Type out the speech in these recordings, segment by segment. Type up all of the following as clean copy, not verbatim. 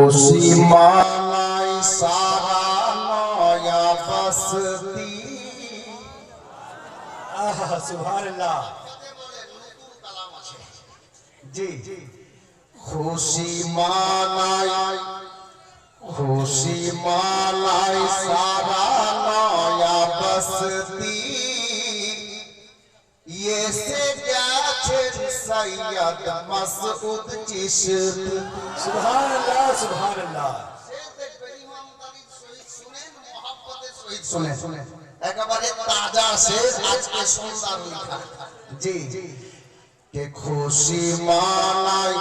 खुशी मानाई सारा नया बस्ती। सुभान अल्लाह जी। खुशी मानाई सारा नया बस्ती। ये से सैयद मसूद चिश्ती। सुभान अल्लाह सुभान अल्लाह। सुने একেবারে তাজা শেষ আজকে সুন্দর লেখা জি के खुशी मानाई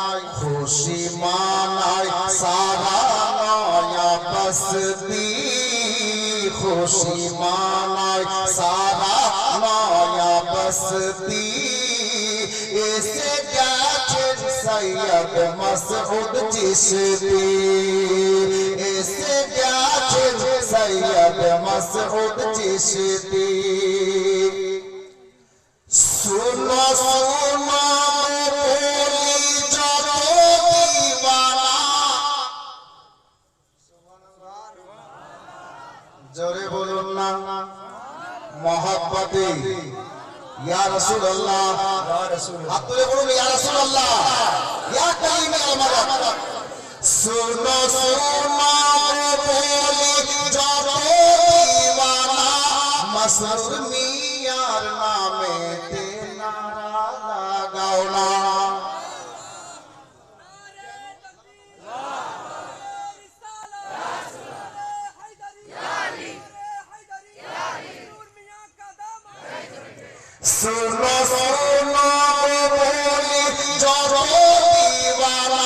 सारा नया बस्ती। खुशी मानाई सारा नया बस्ती। ऐसे सैयद मसूद चिश्ती। ऐसे सैयद मसूद चिश्ती। सुनो सुनो बोली जब दीवाना। जोरे बोलो ना मोहब्बते या रसूल अल्लाह। आप तो बोलो या रसूल अल्लाह या कलीम अमर। सुनो सुनो बोली जब दीवाना। मसरूर मियार नामे ते नारा लगाओ ना। सुनो सुनो बोली जब दीवाना।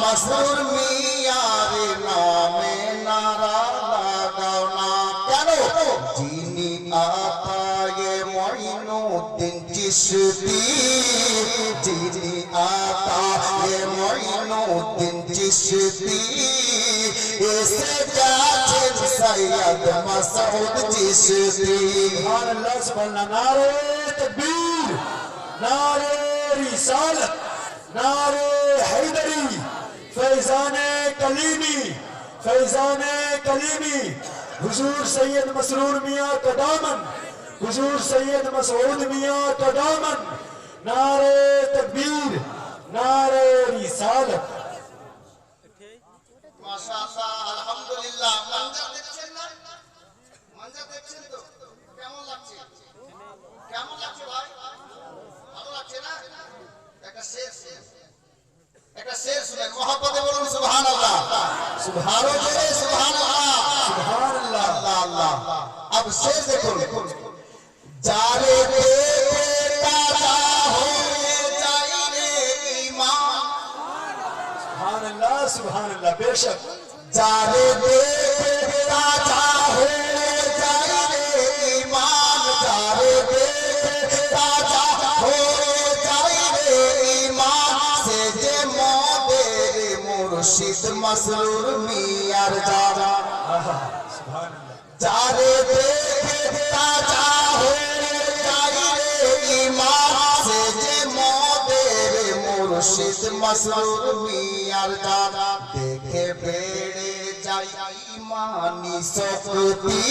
मसरूर मियार नामे नारा लगाओ ना। क्यों जिनी आता ये मोइनुद्दीन चिश्ती। जिनी आता ये मोइनुद्दीन चिश्ती। ऐसे सैयद मसूद चिश्ती। सुभान अल्लाह सुभान अल्लाह। नारे तकबीर, नारे रिसालत, नारे हैदरी। फैज़ाने कलीमी हुजूर सैयद मसरूर मियां का दामन। हुजूर सैयद मसूद मियां का दामन। नारे तकबीर, नारे रिसालत। माशाअल्लाह আলহামদুলিল্লাহ। মঞ্জার দেখছেন না? মঞ্জার দেখছেন তো? কেমন লাগছে? কেমন লাগছে ভাই? ভালো লাগছে না? একটা শের শুনেন মহব্বতে বলুন সুবহানাল্লাহ। সুবহানাল্লাহ সুবহানাল্লাহ সুবহানাল্লাহ আল্লাহ। अब शेर देखो जारे देखे ताजा हो जाए रे ईमान। सुभान अल्लाह सुभान अल्लाह। बेशक जारे देखे ताजा हो जाए रे ईमान। जारे देखे ताजा हो जाए रे ईमान। से जे मोदेर मुर्शिद मसरूर मियार जाना। सुभान अल्लाह। जारे देखे ताजा हो जाए रे ईमान। से जे मोदेर मुर्शिद मसरूर मियार जाना। देखे बेड़े जाई इमानी शक्ति।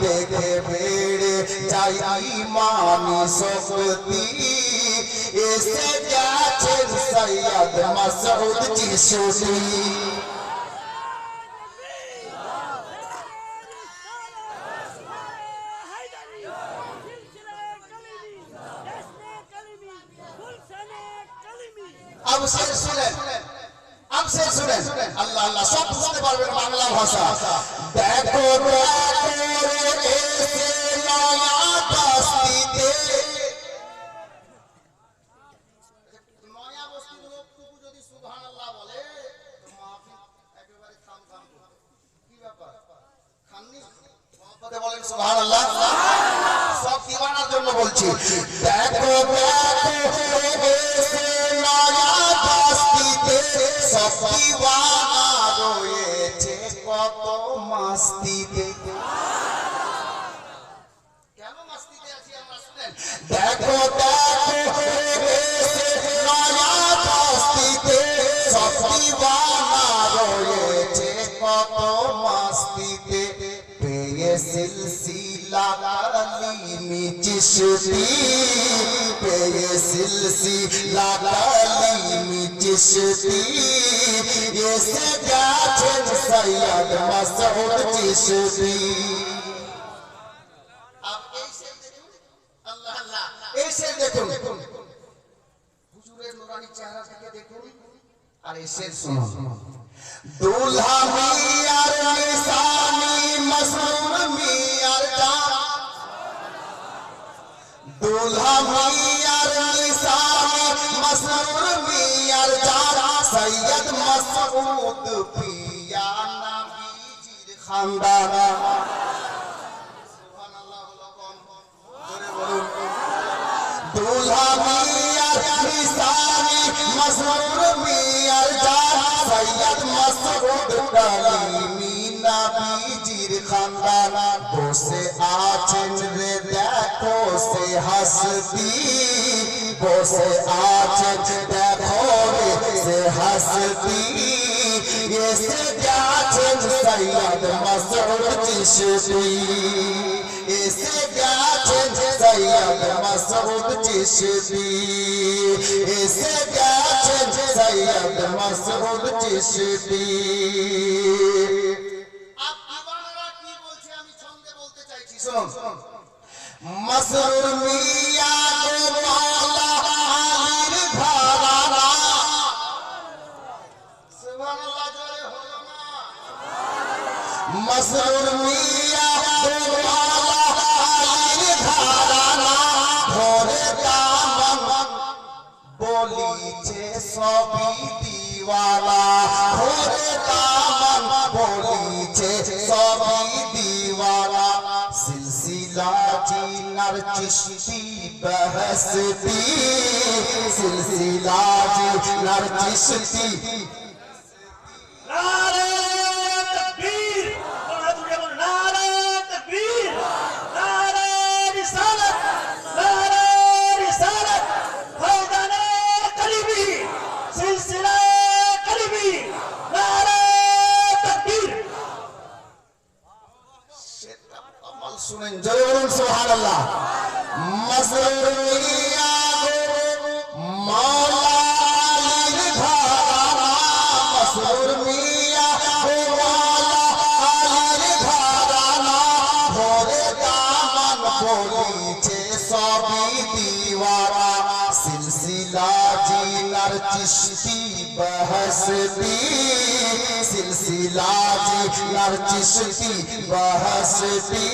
देखे बेड़े जाई इमानी शक्ति। ऐसे सैयद मसूद चिश्ती। अब शेर सुनें अल्लाह अल्लाह सब बुझते पारবেন বাংলা ভাষা। দেখো ऐसे नया बस्तीতে। নয়া বস্তির লোকটুকু যদি সুবহানাল্লাহ বলে তো মাহফিল একেবারে থাম কি ব্যাপার খাননি মহব্বতে বলেন সুবহানাল্লাহ। সব দিওয়ানার জন্য বলছি। দেখো ऐसे नया बस्तीতে। সব দিওয়ানা রয়েছে কত মাস্তিতে। কেন মাস্তিতে আছি আমরা শুনেন। দেখো ऐसे नया बस्तीতে। সব দিওয়ানা सिलसिला कालीमी चिश्ती पे ये सिलसिला कालीमी चिश्ती ये सजाचन सैयद मसूद चिश्ती आप ऐसे देखो अल्लाह अल्लाह ऐसे देखो हुजूरेर नूरानी चेहरा থেকে দেখুন আর ऐसे सुनो दूल्हा मियार निशानी मसरूर मियार जान दूल्हा मियार निशानी मसरूर मियार जान सैयद मसूद पिया नबीजीर खानदान सुबहानाल्लाह जोरे बोलुन दूल्हा मियार निशानी मसरूर मियार जान सैयद मसूद कालीमी नबीजीर खानदान বসে আছেন রে দেখো সে হাসতি বসে আছেন দেখো রে সে হাসতি এসে গেছেন সৈয়দ মসউদ চিশতি এসে গেছেন সৈয়দ মসউদ চিশতি এসে গেছেন সৈয়দ মসউদ চিশতি मसरूर मिया को मौला आलिर घराना सुभानअल्लाह जोरे होलो ना मसरूर मिया को मौला आलिर घराना भोरे दामन बोलीছে সবই দিওয়ানা ভোরে দামন बोलीছে সবই দিওয়ানা सिलसिला जीनर चिश्ती बहसती सिलसिला जीनर चिश्ती नारे तकबीर बोला तुझे बोल नारे तकबीर नारे रिसालत फैज़ाने करीबी सिलसिला करीबी नारे तकबीर सुनें जय बोलूं सुभानअल्लाह मसरूर मिया को मौला आलिर घराना मसरूर मिया को मौला आलिर घराना भोरे दामन बोलीছে সবই দিওয়ানা सिलसिला जीनर चिश्ती बहसती सिलसिला जीनर चिश्ती बहसती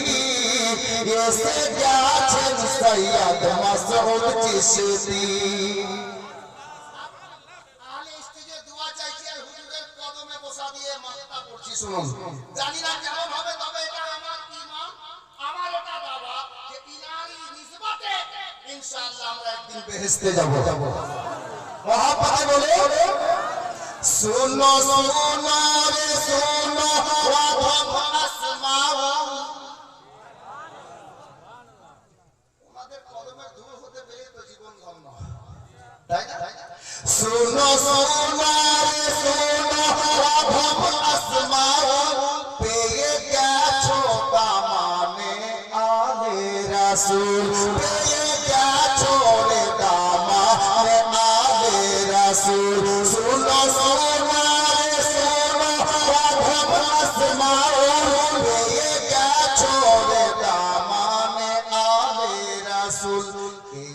এসে গেছেন সৈয়দ মসউদ চিশতি আলে স্টেজে দোয়া চাইছি আর হুজুরের কদমে বসা দিয়ে মাথা পড়ছি শুনুন জানি না কেমন হবে তবে এটা আমার ঈমান আমার এটা দাওয়া যে ইনারি নিসবতে ইনশাআল্লাহ আমরা একদিন বেহেশতে যাব মহাপতি বলে सुनो सुनो रे सुनो वाधम আসমাউ ওনাদের কদমে দূর হতে পেরে তো জীবন ধন্য তাই না सुनो सुनो रे सुनो वाधम আসমাউ পেয়ে গেছো দামানে আলে রাসূল পেয়ে গেছো রে দামানে আলে রাসূল सुनो सुनो रे सुनो वाधम আসমাউ পেয়ে গেছো রে দামানে আলে রাসূল এই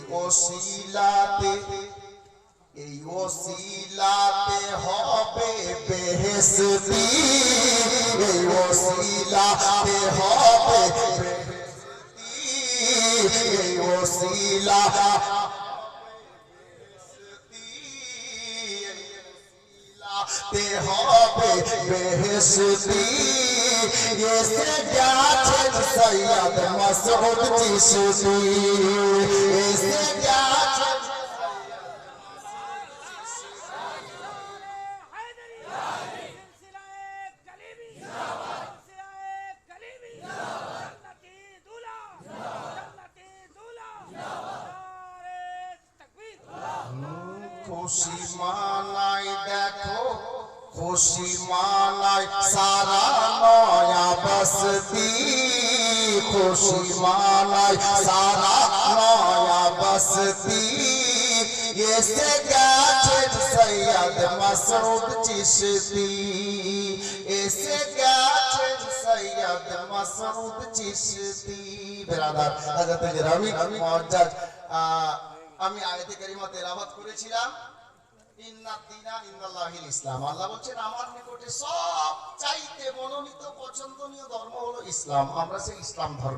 ওসিলাতে হবে বেহেশতি এই ওসিলাতে হবে বেহেশতি এই ওসিলা তে হবে বেহেশতি এসে গেছেন সৈয়দ মসউদ চিশতি এসে গেছেন খুশি মানাই দেখো खुशी मानाए सारा नया बस्ती खुशी मानाए सारा नया बस्ती ये से गाछेर सैयद मसऊद चिश्ती ऐसे गाछेर सैयद मसऊद चिश्ती बिरादर हযরত গ্রামী মুআজ্জাজ আমি আয়াতে কারিমা তেলাওয়াত করেছিলাম ইন্নাদ দীনা ইনদাল্লাহিল ইসলাম আল্লাহ বলেন আমার নিকটে সব চাইতে মনোনীত পছন্দনীয় ধর্ম হলো ইসলাম আমরা সেই ইসলাম ধর্ম